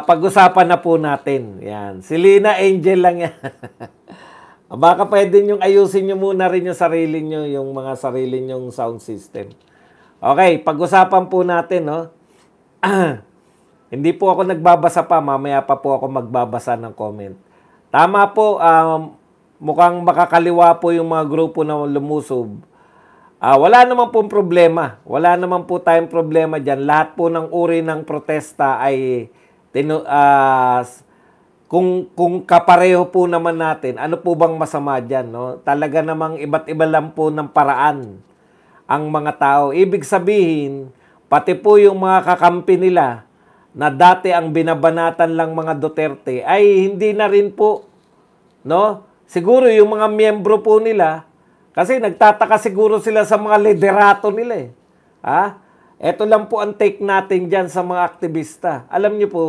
Pag-usapan na po natin. Yan. Si Lina Angel lang yan. Baka pwede nyo ayusin nyo muna rin yung sarili nyo, yung mga sarili nyong sound system. Okay, pag-usapan po natin, no? Hindi po ako nagbabasa pa, mamaya pa po ako magbabasa ng comment. Tama po, mukhang makakaliwa po yung mga grupo na lumusob. Wala naman pong problema. Wala naman po tayong problema dyan. Lahat po ng uri ng protesta ay kung kapareho po naman natin, ano po bang masama dyan? No? Talaga namang iba't iba lang po ng paraan ang mga tao. Ibig sabihin, pati po yung mga kakampi nila na dati ang binabanatan lang mga Duterte ay hindi na rin po, no? Siguro yung mga miyembro po nila, kasi nagtataka siguro sila sa mga liderato nila eh. Ito lang po ang take natin dyan sa mga aktivista. Alam niyo po,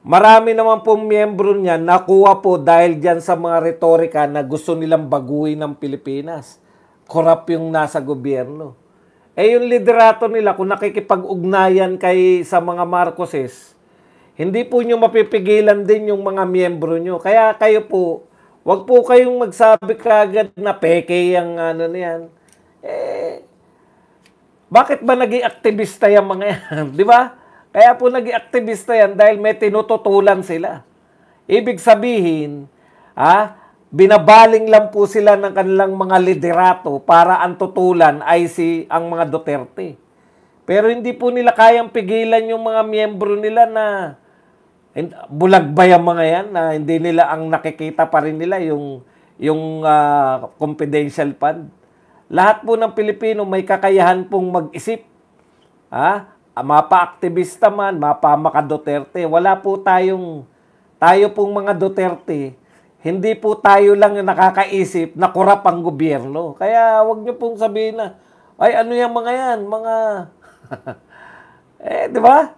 marami naman pong miyembro niya nakuha po dahil dyan sa mga retorika na gusto nilang baguhin ng Pilipinas. Korap yung nasa gobyerno. Yung liderato nila, kung nakikipag-ugnayan sa mga Marcoses, hindi po nyo mapipigilan din yung mga miyembro nyo. Kaya kayo po, wag po kayong magsabi kagad na peke yung ano niyan. Bakit ba naging aktivista yung mga yan? Di ba? Kaya po naging aktivista yan dahil may tinututulan sila. Ibig sabihin, binabaling lang po sila ng kanilang mga liderato para ang tutulan ay ang mga Duterte. Pero hindi po nila kayang pigilan yung mga miyembro nila na bulag ba yung mga yan na hindi nila ang nakikita pa rin nila yung confidential fund. Lahat po ng Pilipino may kakayahan pong mag-isip. Mapa-aktivista man, mapa-maka-Duterte. Wala po tayo pong mga Duterte. Hindi po tayo lang yung nakakaisip na korap ang gobyerno. Kaya wag niyo pong sabihin na, ay ano yung mga yan, mga... di ba?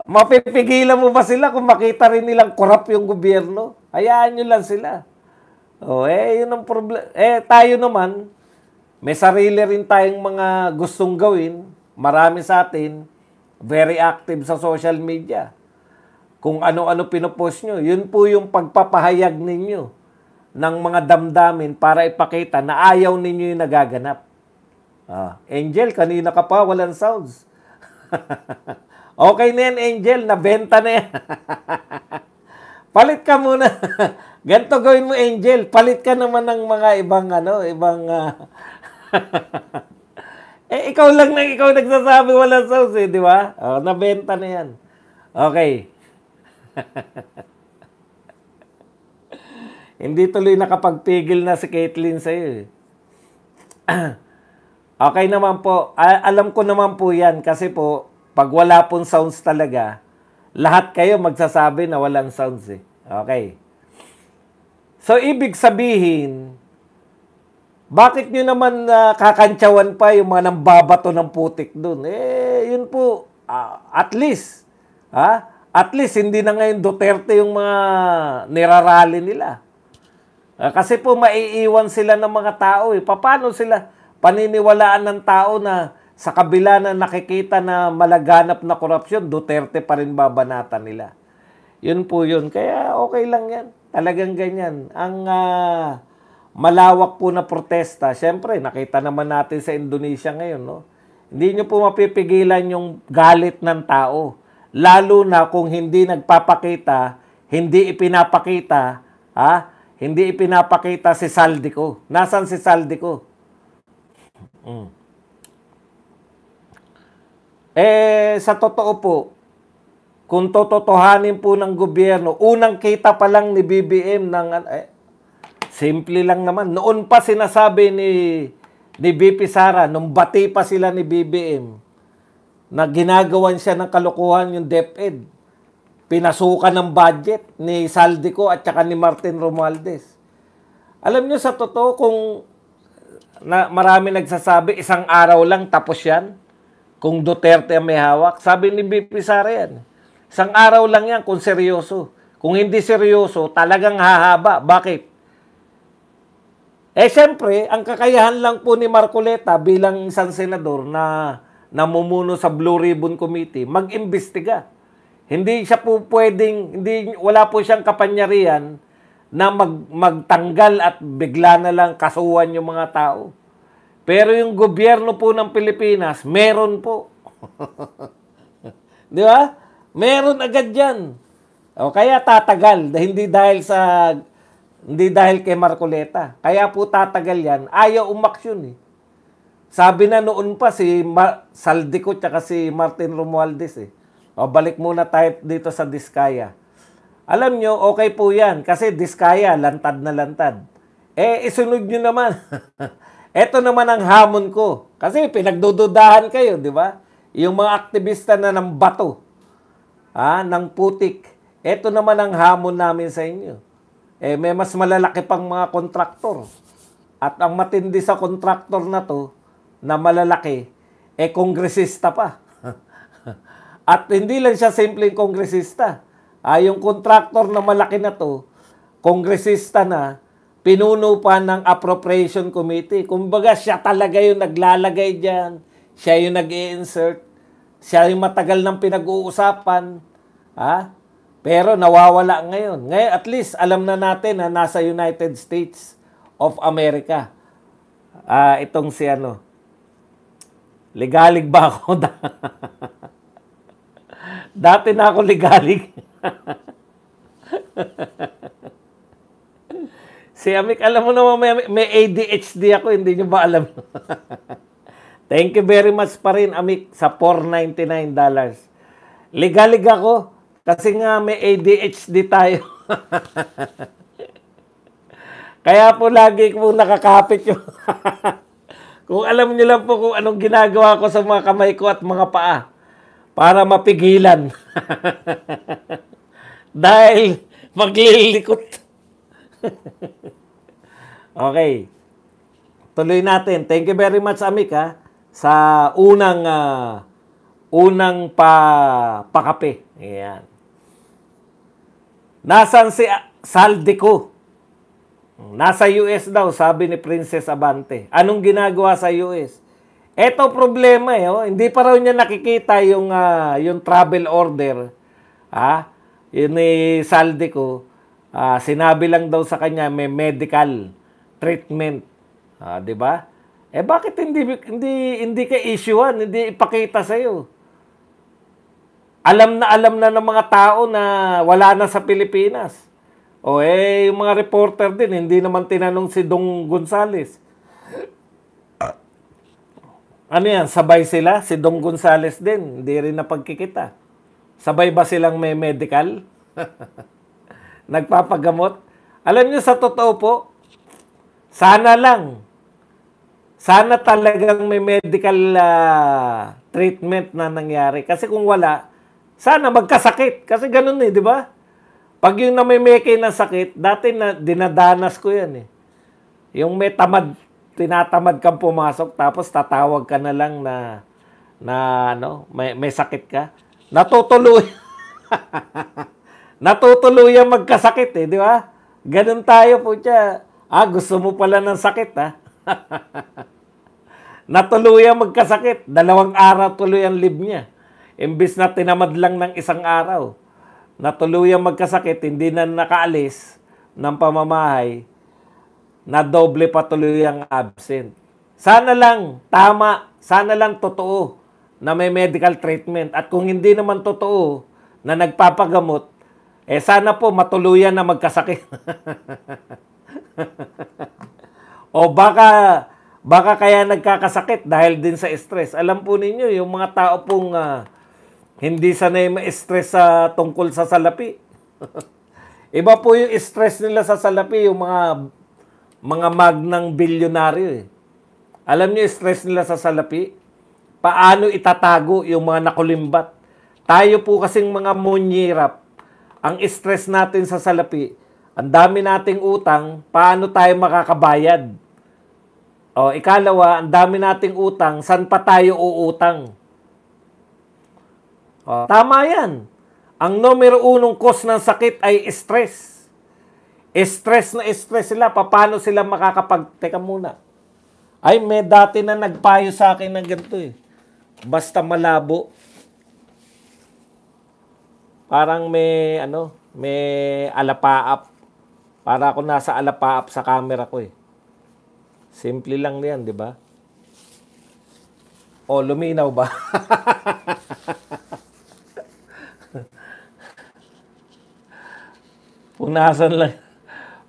Mapipigilan mo ba sila kung makita rin nilang korap yung gobyerno? Hayaan nyo lang sila. Yun ang problema. Tayo naman, may sarili rin tayong mga gustong gawin. Marami sa atin, very active sa social media. Kung ano-ano pinopost nyo, yun po yung pagpapahayag ninyo ng mga damdamin para ipakita na ayaw ninyo yung nagaganap. Angel, kanina ka pa, walang sounds. Okay na yan, Angel, nabenta na yan. Palit ka muna. Ganito gawin mo, Angel, palit ka naman ng mga ibang ikaw lang na ikaw nagsasabi walang sounds di ba? Nabenta na yan. Okay. Hindi tuloy nakapagpigil na si Caitlyn sa'yo. Okay naman po. Alam ko naman po yan kasi po, pag wala pong sounds talaga, lahat kayo magsasabi na walang sounds Okay. So, ibig sabihin, bakit nyo naman kakantsawan pa yung mga nambabato ng putik dun? Yun po, at least, at least, hindi na ngayon Duterte yung mga nirarally nila. Kasi po, maiiwan sila ng mga tao. Paano sila paniniwalaan ng tao na sa kabila na nakikita na malaganap na korupsyon, Duterte pa rin babanatan nila? Yun po yun. Kaya okay lang yan. Talagang ganyan. Ang malawak po na protesta, syempre, nakita naman natin sa Indonesia ngayon, no? Hindi nyo po mapipigilan yung galit ng tao. Lalo na kung hindi nagpapakita, hindi ipinapakita, hindi ipinapakita si Saldico. Nasaan si Saldico? Sa totoo po, kung tototohanin po ng gobyerno, unang kita pa lang ni BBM ng... simple lang naman. Noon pa sinasabi ni VP Sara, nung bati pa sila ni BBM, na ginagawan siya ng kalokohan yung DepEd. Pinasukan ng budget ni Saldico at saka ni Martin Romualdez. Alam niyo sa totoo, kung marami nagsasabi, isang araw lang tapos yan, kung Duterte ang may hawak. Sabi ni VP Sara yan, isang araw lang yan kung seryoso. Kung hindi seryoso, talagang hahaba. Bakit? Siyempre, ang kakayahan lang po ni Marcoleta bilang isang senador na namumuno sa Blue Ribbon Committee, mag-imbestiga. Hindi siya po pwedeng, wala po siyang kapangyarihan na magtanggal at bigla na lang kasuhan yung mga tao. Pero yung gobyerno po ng Pilipinas, meron po. Di ba? Meron agad yan. O kaya tatagal, hindi dahil kay Marcoleta. Kaya po tatagal yan. Ayaw umaksyon eh. Sabi na noon pa si Saldico at si Martin Romualdez eh. O balik muna tayo dito sa Diskaya. Alam nyo, okay po yan. Kasi Diskaya, lantad na lantad. Isunod nyo naman. Ito naman ang hamon ko. Kasi pinagdududahan kayo, di ba? Yung mga aktivista na ng bato, ng putik. Ito naman ang hamon namin sa inyo. May mas malalaki pang mga kontraktor. At ang matindi sa kontraktor na to, na malalaki, kongresista pa. At hindi lang siya simpleng kongresista. Yung kontraktor na malaki na to, kongresista na, pinuno pa ng Appropriation Committee. Kumbaga, siya talaga yung naglalagay dyan. Siya yung nag-i-insert. Siya yung matagal ng pinag-uusapan. Pero nawawala ngayon. Ngayon, at least, alam na natin na nasa United States of America. Itong si ligalig ba ako? Dati na ako ligalig. Si Amik, alam mo naman may ADHD ako, hindi nyo ba alam? Thank you very much pa rin, Amik, sa $499. Ligalig ako, kasi nga may ADHD tayo. Kaya po lagi ko nakakapit yung... Kung alam niyo lang po kung anong ginagawa ko sa mga kamay ko at mga paa para mapigilan. Dahil maglilikot. Okay. Tuloy natin. Thank you very much, Amik, sa unang pakape. Ayan. Nasaan si Saldico? Nasa US daw, sabi ni Princess Abante. Anong ginagawa sa US? Eto problema hindi pa raw niya nakikita yung travel order. Yun ni Saldico. Sinabi lang daw sa kanya may medical treatment. 'Di ba? Bakit hindi ka issuean, hindi ipakita sa iyo? Alam na ng mga tao na wala na sa Pilipinas. Yung mga reporter din, hindi naman tinanong si Dong Gonzales. Ano yan, sabay sila? Si Dong Gonzales din, hindi rin napagkikita. Sabay ba silang may medical? Nagpapagamot? Alam niyo, sa totoo po, sana talagang may medical treatment na nangyari. Kasi kung wala, sana magkasakit. Kasi ganun di ba? Pag yung namimeke ng sakit, dati na dinadanas ko yan Yung may tinatamad kang pumasok, tapos tatawag ka na lang na may sakit ka. Natutuluyan magkasakit di ba? Ganun tayo po siya. Gusto mo pala ng sakit Natuluyan magkasakit. 2 araw tuloy ang leave niya. Imbis na tinamad lang ng 1 araw. Natuluyang magkasakit, hindi na nakaalis ng pamamahay, na doble pa tuluyang absent. Sana lang tama, sana lang totoo na may medical treatment. At kung hindi naman totoo na nagpapagamot, sana po matuluyan na magkasakit. O baka kaya nagkakasakit dahil din sa stress. Alam po ninyo, yung mga tao pong hindi sanay ma-stress tungkol sa salapi. Iba po yung stress nila sa salapi, yung mga magnang bilyonaryo Alam niyo stress nila sa salapi? Paano itatago yung mga nakulimbat? Tayo po kasing mga munyirap, ang stress natin sa salapi, ang dami nating utang, paano tayo makakabayad? Ikalawa, ang dami nating utang, saan pa tayo uutang? Tama yan. Ang numero 1 cause ng sakit ay stress. Stress na stress sila. Paano sila Teka muna. May dati na nagpayo sa akin ng ganito Basta malabo. Parang may alapaap. Para ako nasa alapaap sa camera ko eh. Simple lang 'yan, 'di ba? O, luminaw ba? Punasan lang.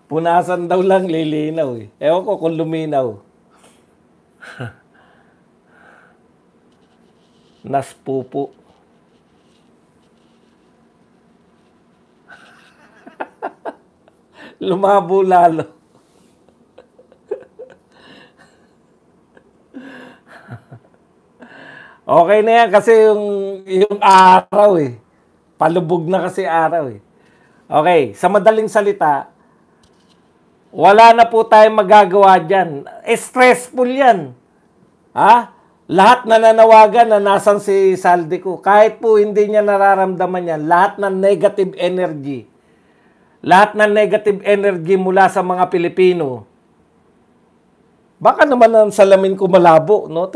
Punasan daw lang lilinaw eh. Ewan ko kung luminaw. Naspupo. Lumabo lalo. Okay na yan kasi yung araw eh. Palubog na kasi araw eh. Okay, sa madaling salita, wala na po tayong magagawa dyan. Stressful yan. Ha? Lahat na nanawagan na nasan si Saldico. Kahit po hindi niya nararamdaman yan, lahat ng negative energy, mula sa mga Pilipino, baka naman ang salamin ko malabo, no?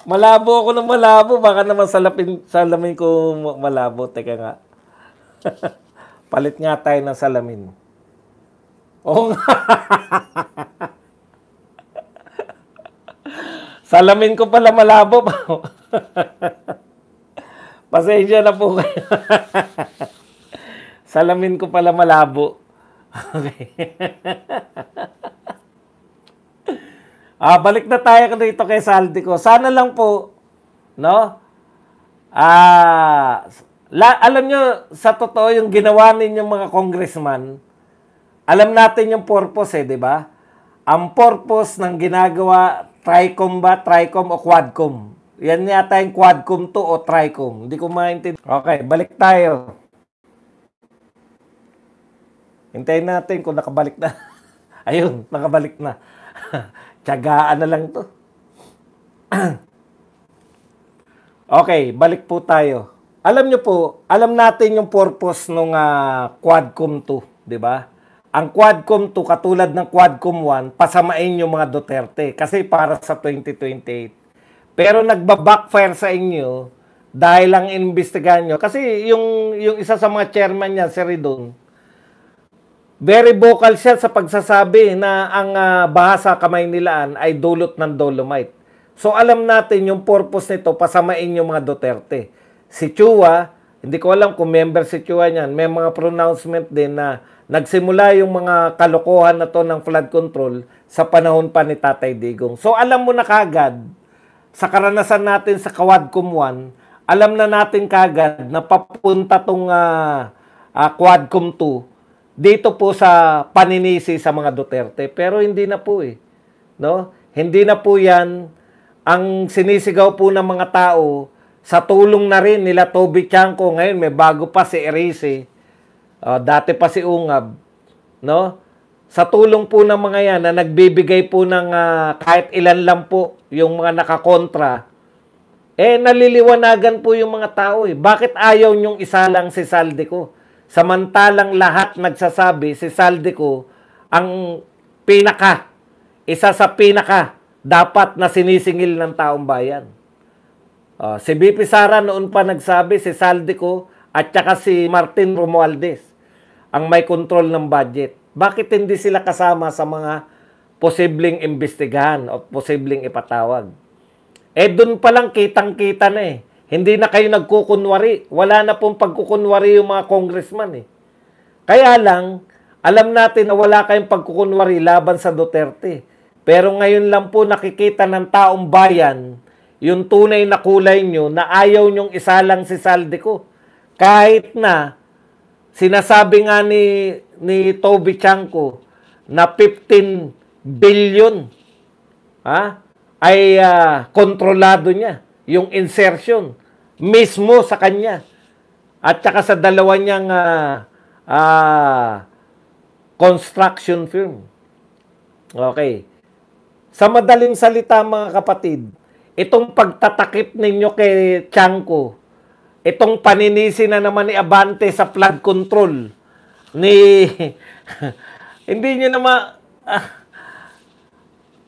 Malabo ako ng malabo, baka naman salamin ko malabo. Teka nga. Palit nga tayo ng salamin. Oo nga. Salamin ko pala malabo. Pasensya na po kayo. Salamin ko pala malabo. Okay. Balik na tayo dito kay Saldico. Sana lang po, no? Alam nyo, sa totoo, yung ginawa ninyong mga congressman, alam natin yung purpose di ba? Ang purpose ng ginagawa, TRICOM ba? TRICOM o Quadcom? Yan yata yung Quadcom to o TRICOM. Hindi ko maintindihan. Okay, balik tayo. Hintayin natin kung nakabalik na. Ayun, nakabalik na. Tiyagaan na lang to. Okay, balik po tayo. Alam nyo po, alam natin yung purpose ng Quadcom 2, di ba? Ang Quadcom 2, katulad ng Quadcom 1, pasamain yung mga Duterte kasi para sa 2028. Pero nagba-backfire sa inyo dahil lang inimbestigahan nyo. Kasi yung isa sa mga chairman niya, si Ridon, very vocal siya sa pagsasabi na ang baha sa Kamaynilaan ay dulot ng dolomite. So alam natin yung purpose nito, pasamain yung mga Duterte. Si Chua, hindi ko alam kung member si Chua niyan, may mga pronouncement din na nagsimula yung mga kalokohan na to ng flood control sa panahon pa ni Tatay Digong. So alam mo na kagad, sa karanasan natin sa Quadcom 1, alam na natin kagad na papunta tong Quadcom 2 dito po sa paninisi sa mga Duterte. Pero hindi na po eh. No? Hindi na po yan ang sinisigaw po ng mga tao sa tulong na rin nila Toby Chanco. Ngayon may bago pa si Erice. Dati pa si Ungab. No? Sa tulong po ng mga yan na nagbibigay po ng kahit ilan lang po yung mga nakakontra, naliliwanagan po yung mga tao eh. Bakit ayaw nyong isa lang si Saldico? Samantalang lahat nagsasabi, si Saldico ang isa sa pinaka dapat na sinisingil ng taong bayan. Si BP Sara noon pa nagsabi, si Saldico at saka si Martin Romualdez ang may control ng budget. Bakit hindi sila kasama sa mga posibleng imbestigahan o posibleng ipatawag? Doon pa lang kitang-kita na eh. Hindi na kayo nagkukunwari. Wala na pong pagkukunwari yung mga congressman eh. Kaya lang, alam natin na wala kayong pagkukunwari laban sa Duterte. Pero ngayon lang po nakikita ng taong bayan yung tunay na kulay nyo na ayaw nyong isa lang si Saldico. Kahit na sinasabi nga ni Toby Chanco na 15 billion ay kontrolado niya. Yung insertion mismo sa kanya at saka sa dalawa niyang construction firm. Okay. Sa madaling salita mga kapatid, itong pagtatakip ninyo kay Chanco, itong paninisi na naman ni Abante sa flood control, hindi nyo naman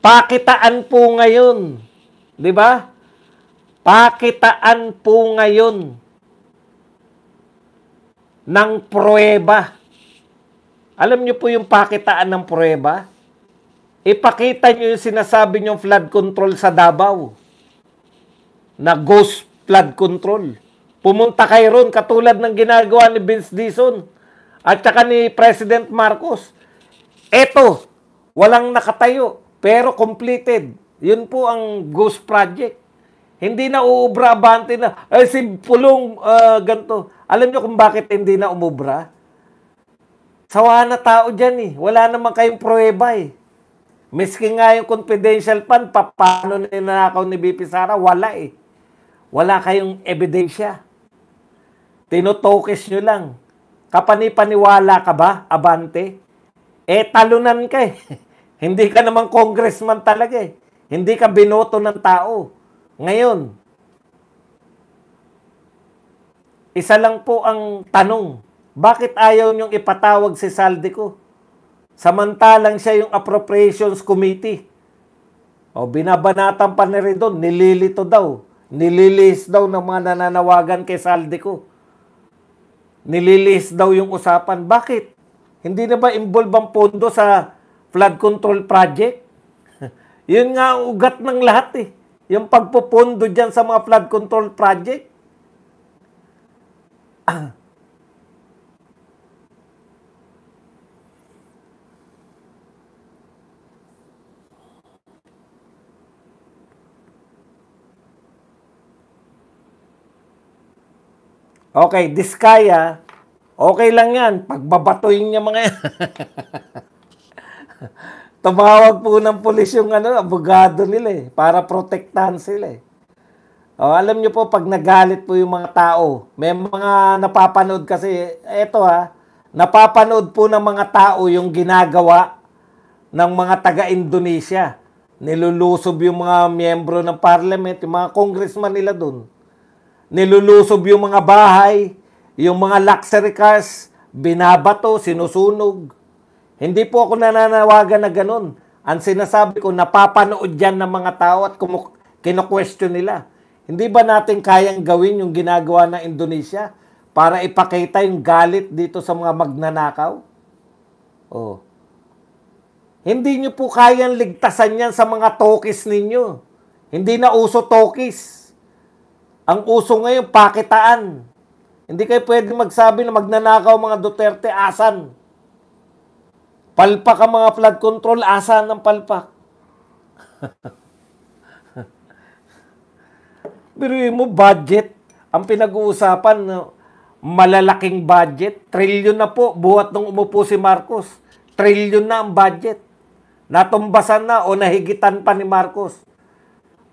pakitaan po ngayon. Di ba? pakitaan po ngayon ng pruweba. Alam niyo po yung pakitaan ng pruweba? Ipakita niyo yung sinasabi niyong flood control sa Davao na ghost flood control. Pumunta kayo ron katulad ng ginagawa ni Vince Dizon at saka ni President Marcos. Eto, walang nakatayo pero completed. Yun po ang ghost project. Hindi na uubra abante na, si Pulong ganito. Alam niyo kung bakit hindi na umubra? Sawa na tao dyan eh. Wala naman kayong pruweba eh. Miski nga yung confidential fund, paano ninanakaw ni BP Sara? Wala eh. Wala kayong ebidensya. Tinutokis nyo lang. Kapani-paniwala ka ba, abante? Talunan ka eh. Hindi ka naman congressman talaga eh. Hindi ka binoto ng tao. Ngayon, isa lang po ang tanong, bakit ayaw niyong ipatawag si Saldico? Samantalang siya yung Appropriations Committee. O, binabanatan pa ni rin doon, nililito daw. Nililis daw ng mga nananawagan kay Saldico. Nililis daw yung usapan. Bakit? Hindi na ba involve ang pondo sa flood control project? Yun nga ang ugat ng lahat eh. Yung pagpupondo dyan sa mga flood control project. Okay, Diskaya, okay lang yan. Pagbabatuin niya mga yan. Tumawag po ng pulis yung abogado nila eh, para protektahan sila eh. O, alam niyo po, pag nagalit po yung mga tao, may mga napapanood kasi, napapanood po ng mga tao yung ginagawa ng mga taga-Indonesia. Nilulusob yung mga miyembro ng parliament, yung mga congressman nila dun. Nilulusob yung mga bahay, yung mga luxury cars, binabato, sinusunog. Hindi po ako nananawagan na ganun. Ang sinasabi ko, napapanood dyan ng mga tao at kino-question nila. Hindi ba natin kayang gawin yung ginagawa ng Indonesia para ipakita yung galit dito sa mga magnanakaw? Oh. Hindi nyo po kayang ligtasan yan sa mga tokis ninyo. Hindi na uso tokis. Ang uso ngayon, pakitaan. Hindi kayo pwede magsabi na magnanakaw mga Duterte, asan? Palpak ang mga flood control, asan ng palpak? Biruin mo, budget. Ang pinag-uusapan, malalaking budget. Trilyon na po, buhat nung umupo si Marcos. Trilyon na ang budget. Natumbasan na o nahigitan pa ni Marcos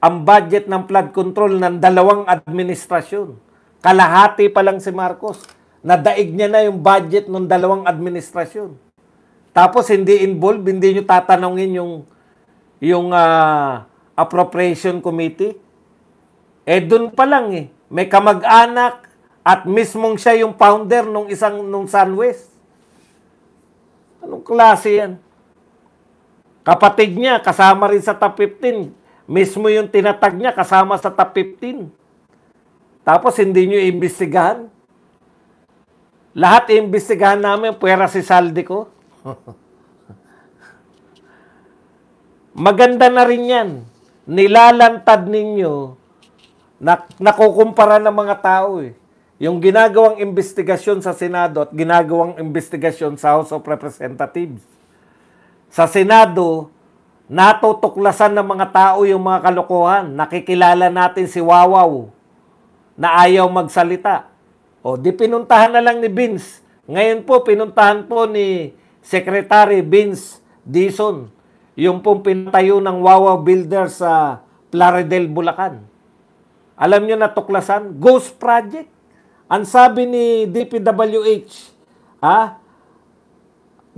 ang budget ng flood control ng 2 administrasyon. Kalahati pa lang si Marcos. Nadaig niya na yung budget ng 2 administrasyon. Tapos hindi involved, hindi nyo tatanungin yung appropriation committee. Doon pa lang eh. May kamag-anak at mismong siya yung founder nung SunWest. Anong klase yan? Kapatid niya, kasama rin sa top 15. Mismo yung tinatag niya, kasama sa top 15. Tapos hindi nyo iimbestigahan. Lahat iimbestigahan namin, puwera si Saldico. Maganda na rin yan. Nilalantad ninyo, nakukumpara ng mga tao eh. Yung ginagawang investigasyon sa Senado at ginagawang investigasyon sa House of Representatives. Sa Senado, natutuklasan ng mga tao yung mga kalokohan. Nakikilala natin si Wawaw na ayaw magsalita. O, di pinuntahan na lang ni Vince. Ngayon po, pinuntahan po ni Secretary Vince Dizon, yung pong pinatayo ng Wawaw Builders sa Plaridel, Bulacan. Alam nyo natuklasan? Ghost Project. Ang sabi ni DPWH, 100%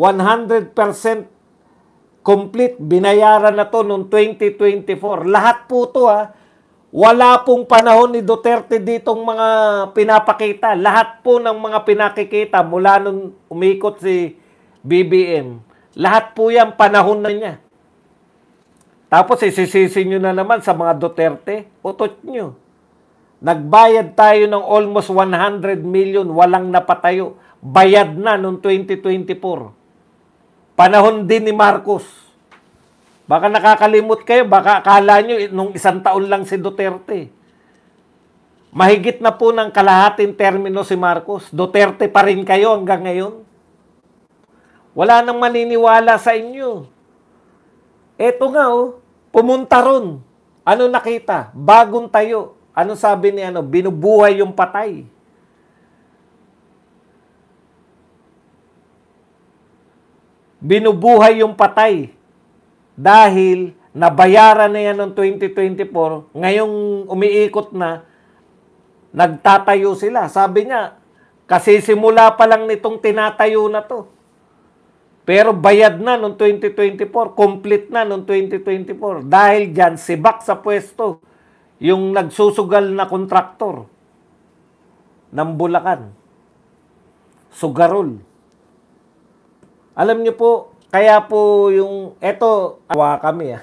complete, binayaran na to noong 2024. Lahat po to wala pong panahon ni Duterte ditong mga pinapakita. Lahat po ng mga pinakikita mula nung umikot si BBM. Lahat po yan panahon na niya. Tapos isisisi nyo na naman sa mga Duterte, utot nyo. Nagbayad tayo ng almost 100 million, walang napatayo. Bayad na noong 2024. Panahon din ni Marcos. Baka nakakalimot kayo, baka akala nyo nung isang taon lang si Duterte. Mahigit na po ng kalahating termino si Marcos. Duterte pa rin kayo hanggang ngayon. Wala nang maniniwala sa inyo. Eto nga pumunta ron. Ano nakita? Bagong tayo. Ano sabi ni binubuhay yung patay. Binubuhay yung patay. Dahil nabayaran na yan noong 2024, ngayong umiikot na, nagtatayo sila. Sabi niya, kasi simula pa lang nitong tinatayo na to. Pero bayad na noong 2024, complete na noong 2024. Dahil dyan, sibak sa pwesto yung nagsusugal na kontraktor ng Bulacan. Sugarol. Alam niyo po, kaya po yung, awa kami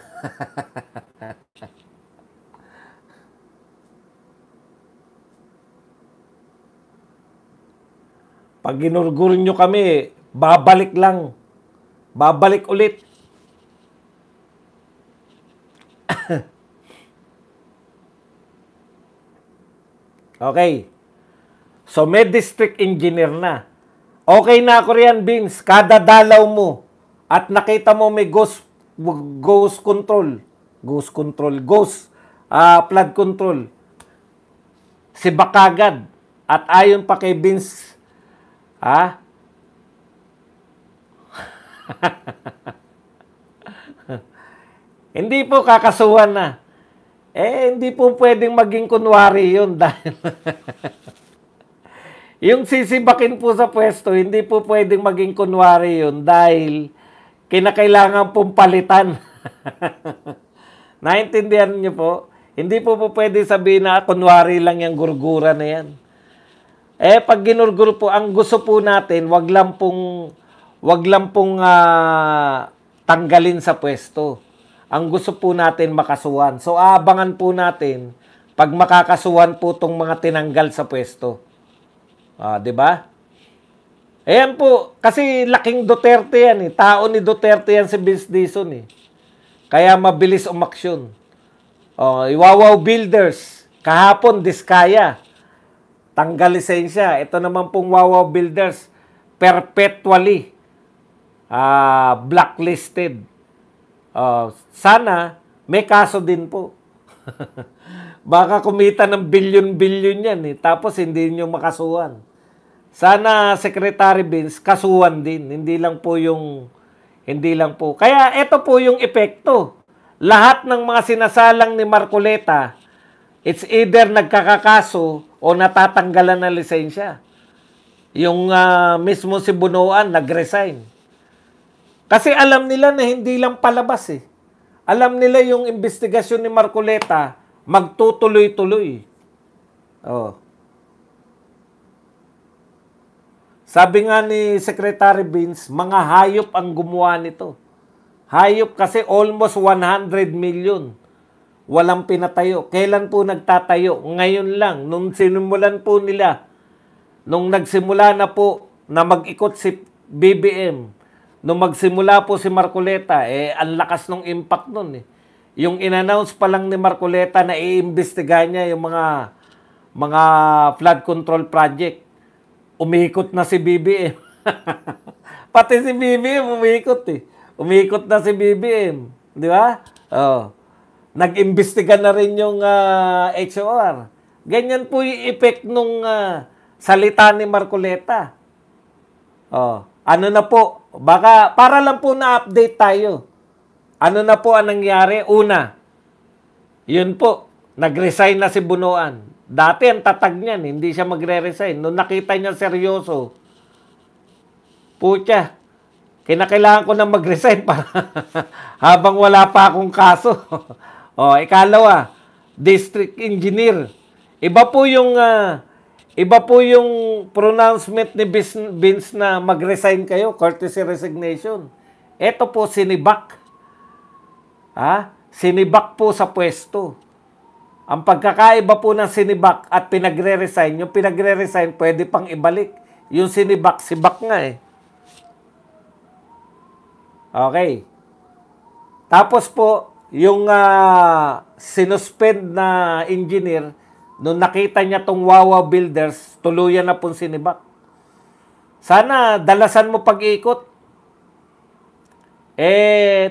Pag ginurgur nyo kami, babalik lang. Babalik ulit. Okay. So, may district engineer na. Okay na ako riyan, Vince. Kada dalaw mo at nakita mo may ghost flood control. Si Bakagad. At ayon pa kay Vince, hindi po kakasuhan na. Hindi po pwedeng maging kunwari yun dahil yung sisibakin po sa pwesto, hindi po pwedeng maging kunwari yun dahil kinakailangan pong palitan. Naintindihan niyo po? Hindi po pwede sabihin na kunwari lang yung gurgura na yan. Pag ginurgur po, ang gusto po natin, wag lang pong tanggalin sa pwesto. Ang gusto po natin makasuhan. So, abangan po natin pag makakasuhan po itong mga tinanggal sa pwesto. Di ba? Ayan po, kasi laking Duterte yan Tao ni Duterte yan si Vince Dizon Kaya mabilis umaksyon. Iwawaw Builders, kahapon Diskaya, tanggal lisensya. Ito naman pong Wawaw Builders, perpetually blacklisted. Sana may kaso din po. Baka kumita ng bilyon-bilyon yan tapos hindi nyo makasuhan. Sana Secretary Vince kasuhan din, hindi lang po. Kaya ito po yung epekto. Lahat ng mga sinasalang ni Marcoleta, it's either nagkakakaso o natatanggalan ng lisensya. Yung mismo si Bunoan nag-resign. Kasi alam nila na hindi lang palabas Alam nila yung investigasyon ni Marcoleta magtutuloy-tuloy. Sabi nga ni Secretary Vince, mga hayop ang gumawa nito. Hayop kasi almost 100 million. Walang pinatayo. Kailan po nagtatayo? Ngayon lang. Nung sinimulan po nila. Nung nagsimula na po na mag-ikot si BBM. Nung magsimula po si Marcoleta, ang lakas ng impact nun Yung in-announce pa lang ni Marcoleta na iimbestigahan niya yung mga flood control project. Umikot na si BBM. Pati si BBM umikot Umikot na si BBM. Di ba? Nag-imbestiga na rin yung HOR. Ganyan po yung effect nung salita ni Marcoleta. Ano na po? Baka para lang po na-update tayo. Ano na po ang nangyari? Una, yun po, nag-resign na si Bunoan. Dati ang tatag niyan, hindi siya magre-resign. Nung nakita niya seryoso, putya, kinakailangan ko na mag-resign para habang wala pa akong kaso. Ikalawa, district engineer. Iba po yung pronouncement ni Vince na mag-resign kayo, courtesy resignation. Ito po, sinibak. Sinibak po sa pwesto. Ang pagkakaiba po ng sinibak at pinagre-resign, yung pinagre-resign pwede pang ibalik. Yung sinibak, sibak nga eh. Okay. Tapos po, yung sinuspend na engineer, nung nakita niya tong Wawa Builders, tuluyan na pong sinibak. Sana dalasan mo pag-ikot.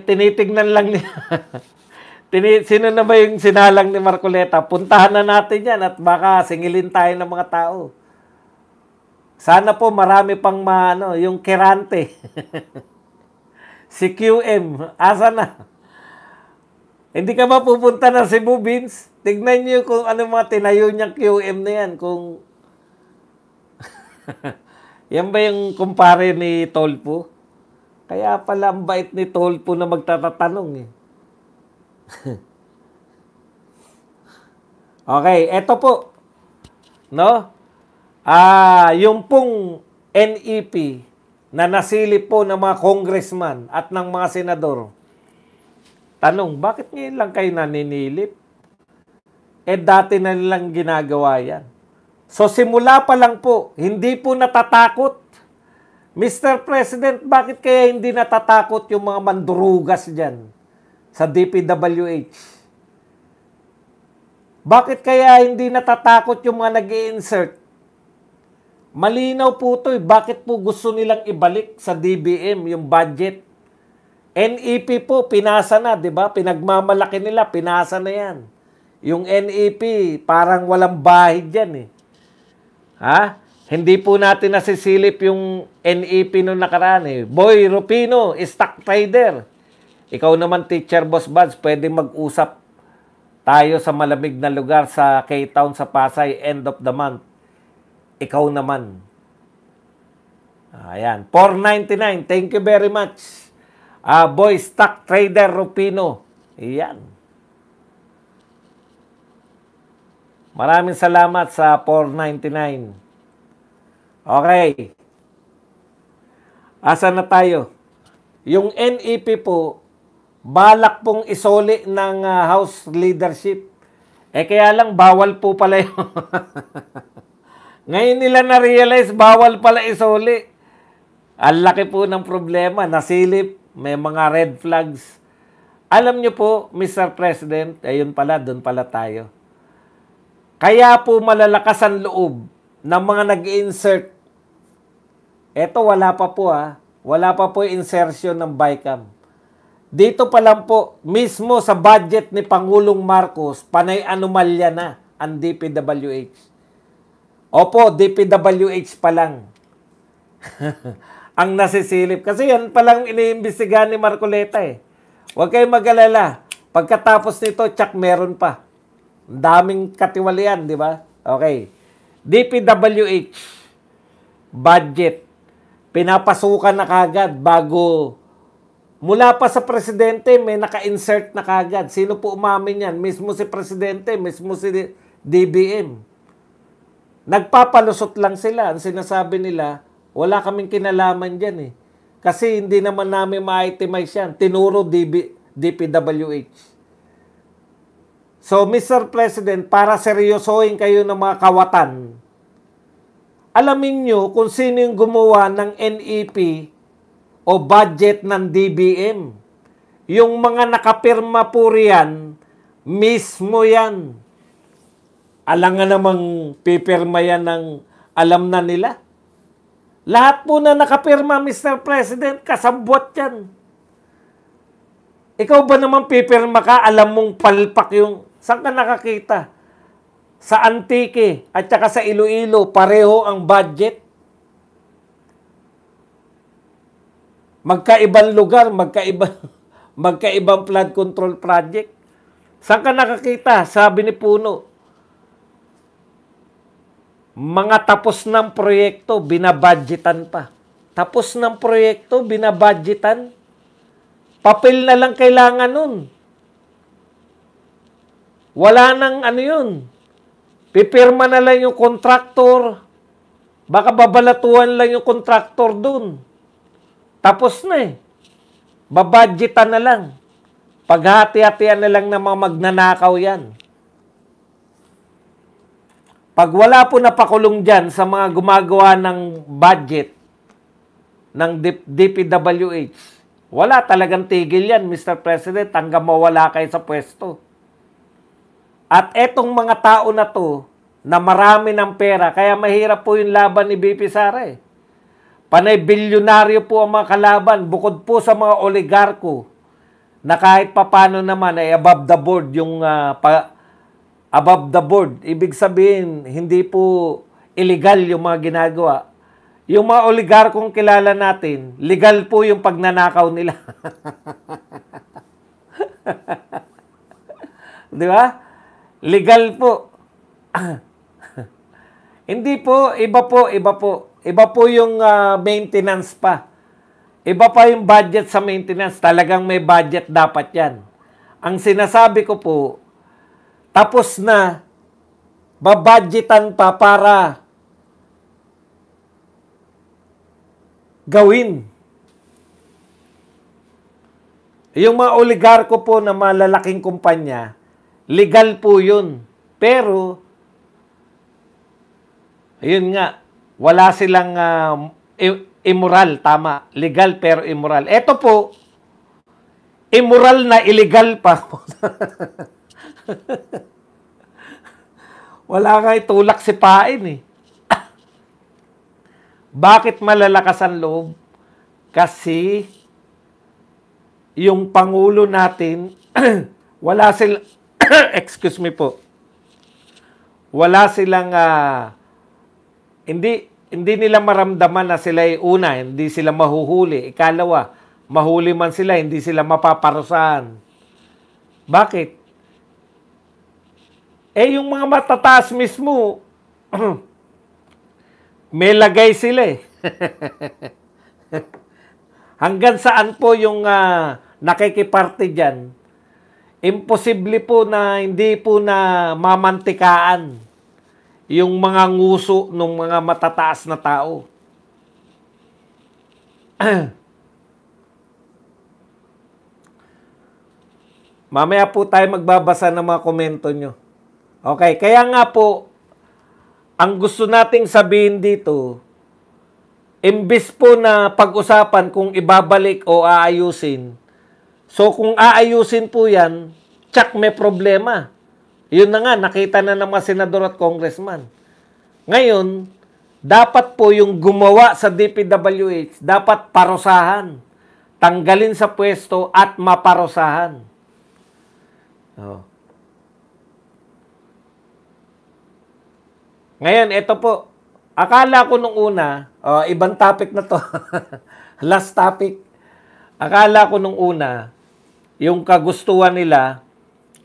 Tinitignan lang niya. Sino na ba yung sinalang ni Marcoleta? Puntahan na natin yan at baka singilin tayo ng mga tao. Sana po marami pang yung Kerante. Si QM, asa na? Hindi ka ba pupunta ng Cebu, Vince? Tignan niyo kung ano mga tinayo niyang QM na yan. Kung yan ba yung kumpare ni Tolpo? Kaya pala ang bait ni Tolpo na magtatatanong eh. Okay, eto po. No? Yung pong NEP na nasilip po ng mga congressman at ng mga senador. Tanong, bakit ngayon lang kayo naninilip? Dati na nilang ginagawa yan. So simula pa lang po, hindi po natatakot. Mr. President, bakit kaya hindi natatakot yung mga mandurugas dyan sa DPWH? Bakit kaya hindi natatakot yung mga nag-i-insert? Malinaw po ito eh. Bakit po gusto nilang ibalik sa DBM yung budget? NEP po, pinasa na, di ba? Pinagmamalaki nila, pinasa na yan. Yung NEP, parang walang bahid yan eh. Ha? Hindi po natin nasisilip yung NEP nung nakaraan eh. Boy Rupino, stock trader. Ikaw naman, Teacher Boss Buds, pwede mag-usap tayo sa malamig na lugar sa K-Town sa Pasay, end of the month. Ikaw naman. Ayan, 499. Thank you very much. Boy stock trader Rupino. Ayan. Maraming salamat sa 499. Okay. Asa na tayo? Yung NEP po, balak pong isoli ng House leadership. Kaya lang, bawal po pala yun. Ngayon nila na-realize, bawal pala isoli. Ang laki po ng problema. Nasilip, may mga red flags. Alam niyo po, Mr. President, ayun pala, doon pala tayo. Kaya po malalakas ang loob ng mga nag-insert. Eto, wala pa po Wala pa po yung insertion ng BICAM. Dito pa lang po, mismo sa budget ni Pangulong Marcos, panay anomalya na ang DPWH. Opo, DPWH pa lang. Ang nasisilip. Kasi yan palang iniimbestigahan ni Marcoleta eh. Huwag kayong mag-alala. Pagkatapos nito, tsak meron pa. Ang daming katiwalian, di ba? Okay. DPWH, budget, pinapasukan na kagad bago, mula pa sa presidente, may naka-insert na kagad. Sino po umamin yan? Mismo si presidente, mismo si DBM. Nagpapalusot lang sila. Ang sinasabi nila, wala kaming kinalaman dyan eh. Kasi hindi naman namin ma-itemize yan. Tinuro DPWH. So, Mr. President, para seryosohin kayo ng mga kawatan, alamin nyo kung sino yung gumawa ng NEP o budget ng DBM. Yung mga nakapirma po riyan, mismo yan. Alangan namang pipirma yan ng alam na nila. Lahat po na nakapirma, Mr. President, kasabwat yan. Ikaw ba naman pipirma ka, alam mong palpak yung, saan ka nakakita? Sa Antique at saka sa Iloilo, pareho ang budget. Magkaibang lugar, magkaibang flood control project. Saan ka nakakita? Sabi ni Puno, mga tapos ng proyekto, binabudgetan pa. Tapos ng proyekto, binabudgetan. Papel na lang kailangan nun. Wala nang ano yun. Pipirma na lang yung kontraktor. Baka babalatuan lang yung kontraktor dun. Tapos na eh. Babudgetan na lang. Paghati-hatian na lang ng mga magnanakaw yan. Pag wala po napakulong dyan sa mga gumagawa ng budget ng DPWH, wala talagang tigil yan, Mr. President, hanggang mawala kayo sa pwesto. At etong mga tao na to, na marami ng pera, kaya mahirap po yung laban ni BP Sara eh. Panay bilyonaryo po ang mga kalaban, bukod po sa mga oligarko, na kahit papano naman ay above the board yung above the board. Ibig sabihin, hindi po illegal yung mga ginagawa. Yung mga oligarkong kilala natin, legal po yung pagnanakaw nila. Di ba? Legal po. Hindi po, iba po, iba po. Iba po yung maintenance pa. Iba pa yung budget sa maintenance. Talagang may budget dapat yan. Ang sinasabi ko po, tapos na, babudgetan pa para gawin. Yung mga oligarko po na malalaking kumpanya, legal po yun. Pero, ayun nga, wala silang immoral, tama. Legal pero immoral. Ito po, immoral na illegal pa. Wala nga itulak si Pain eh. Bakit malalakas ang loob? Kasi yung Pangulo natin, wala silang, excuse me po, wala silang, hindi nila maramdaman na sila ay una, hindi sila mahuhuli. Ikalawa, mahuli man sila, hindi sila mapaparusahan. Bakit? Eh, yung mga matataas mismo, may lagay sila eh. Hanggang saan po yung nakikiparte dyan, imposible po na hindi po na mamantikaan yung mga nguso ng mga matataas na tao. Mamaya po tayo magbabasa ng mga komento nyo. Okay, kaya nga po, ang gusto nating sabihin dito, imbis po na pag-usapan kung ibabalik o aayusin, so kung aayusin po yan, tsak may problema. Yun na nga, nakita na ng mga senador at congressman. Ngayon, dapat po yung gumawa sa DPWH, dapat parusahan, tanggalin sa pwesto at maparusahan. Oh. Ngayon, ito po. Akala ko nung una, ibang topic na to. Last topic. Akala ko nung una, yung kagustuhan nila,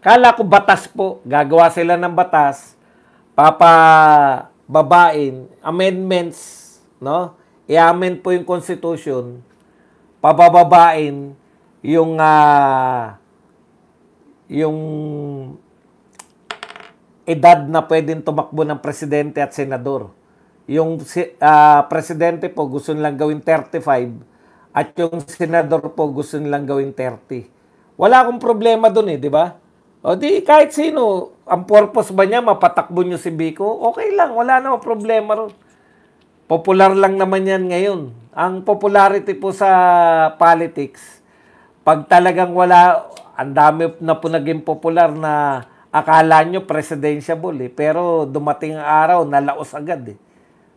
akala ko batas po. Gagawa sila ng batas, papababain, amendments, no? I-amend po yung Constitution, pabababain yung edad na pwedeng tumakbo ng presidente at senador. Yung presidente po gusto nilang gawin 35 at yung senador po gusto nilang gawin 30. Wala akong problema dun eh, di ba? O di kahit sino, ang purpose ba niya mapatakbo niyo si Biko? Okay lang, wala namang problema ron. Popular lang naman yan ngayon. Ang popularity po sa politics, pag talagang wala, ang dami na po naging popular na akala nyo presidentiable eh. Pero dumating ang araw, nalaos agad eh.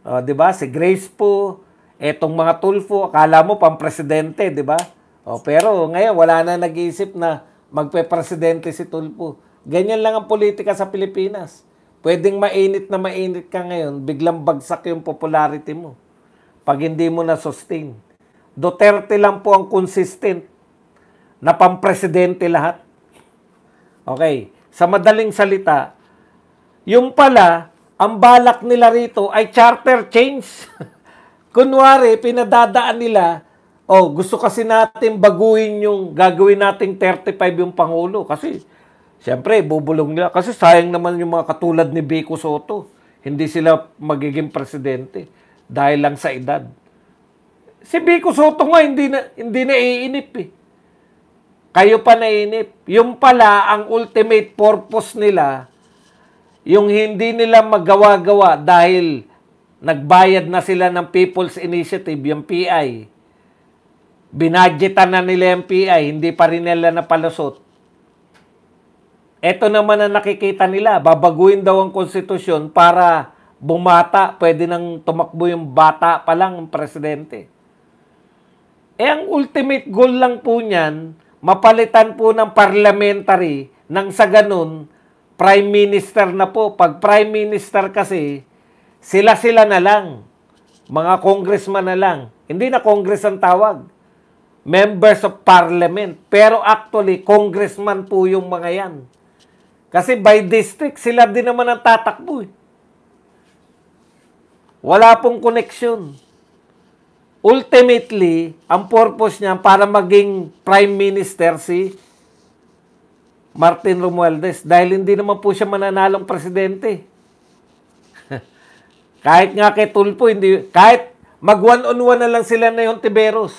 O, di ba? Si Grace po, etong mga Tulfo, akala mo pang presidente, di ba? O, pero ngayon, wala na nag-iisip na magpe-presidente si Tulfo. Ganyan lang ang politika sa Pilipinas. Pwedeng mainit na mainit ka ngayon, biglang bagsak yung popularity mo. Pag hindi mo na-sustain. Duterte lang po ang consistent na pang-presidente lahat. Okay. Sa madaling salita, yung pala, ang balak nila rito ay charter change. Kunwari, pinadadaan nila, gusto kasi natin baguhin yung gagawin nating 35 yung Pangulo. Kasi, siyempre, bubulong nila. Kasi sayang naman yung mga katulad ni Vico Soto. Hindi sila magiging presidente dahil lang sa edad. Si Vico Soto nga, hindi na iinip eh. Kayo pa nainip. Yung pala, ang ultimate purpose nila, yung hindi nila magawa-gawa dahil nagbayad na sila ng People's Initiative, yung PI. Binadgetan na nila yung PI, hindi pa rin nila napalusot. Ito naman ang nakikita nila, babaguhin daw ang konstitusyon para bumata, pwede nang tumakbo yung bata pa lang ang presidente. Ang ultimate goal lang po niyan, mapalitan po ng parliamentary nang sa ganun, prime minister na po. Pag prime minister kasi, sila-sila na lang. Mga congressman na lang. Hindi na congress ang tawag. Members of parliament. Pero actually, congressman po yung mga yan. Kasi by district, sila din naman ang tatakbo. Wala pong connection. Ultimately, ang purpose niya para maging prime minister si Martin Romualdez dahil hindi naman po siya mananalong presidente. Kahit nga kay Tulfo, kahit mag one-on-one na lang sila na yung Tiberos.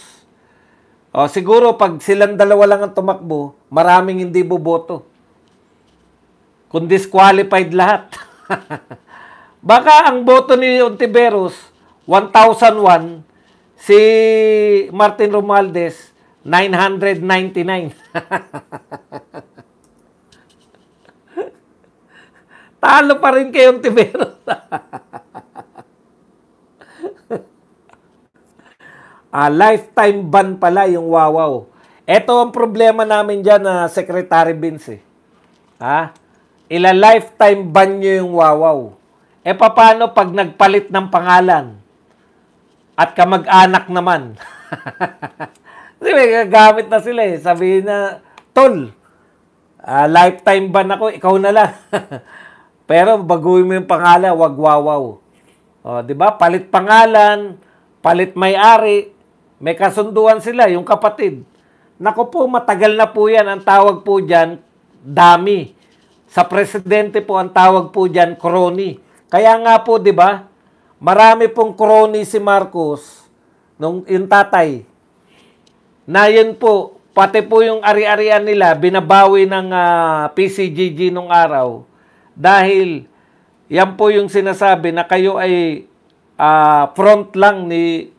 O, siguro pag silang dalawa lang ang tumakbo, maraming hindi boboto. Kung disqualified lahat. Baka ang boto ni Ontiveros, 1,001, si Martin Romualdez, 999. Talo pa rin kay Ontiveros. Lifetime ban pala yung wawaw. Ito ang problema namin dyan na Secretary Vince. Ila-lifetime ban nyo yung wawaw. Paano pag nagpalit ng pangalan? At kamag-anak naman. Kasi may gagamit na sila eh. Sabihin na, Tol, lifetime ban ako, ikaw na lang. Pero baguhin mo yung pangalan, wag wawaw. O, di ba? Palit pangalan, palit may-ari, may kasunduan sila, yung kapatid. Naku po, matagal na po yan. Ang tawag po dyan, dami. Sa presidente po, ang tawag po dyan, crony. Kaya nga po, di ba? Marami pong crony si Marcos, yung tatay. Na yun po, pati po yung ari-arian nila, binabawi ng PCGG nung araw. Dahil, yan po yung sinasabi na kayo ay front lang ni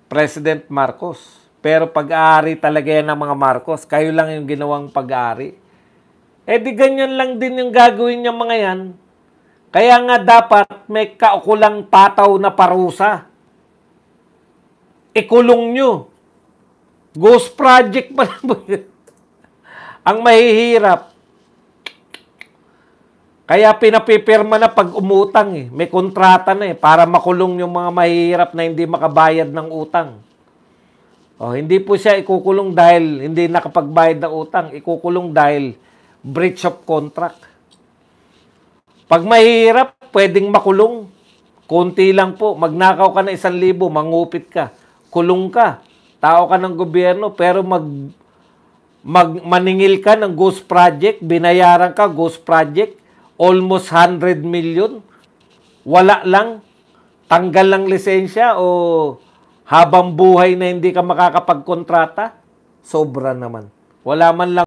President Marcos. Pero pag-aari talaga yan ng mga Marcos. Kayo lang yung ginawang pag-aari. Di ganyan lang din yung gagawin niya mga yan. Kaya nga dapat may kaukulang pataw na parusa. Ikulong nyo. Ghost project pa lang. Ang mahihirap. Kaya pinapipirma na pag umutang eh. May kontrata na eh. Para makulong yung mga mahihirap na hindi makabayad ng utang. Hindi po siya ikukulong dahil hindi nakapagbayad ng utang. Ikukulong dahil breach of contract. Pag mahirap, pwedeng makulong. Kunti lang po. Magnakaw ka na 1,000, mangupit ka. Kulong ka. Tao ka ng gobyerno, pero maningil ka ng ghost project, binayaran ka, ghost project, almost 100 million. Wala lang. Tanggal lang lisensya o habang buhay na hindi ka makakapagkontrata. Sobra naman. Wala man lang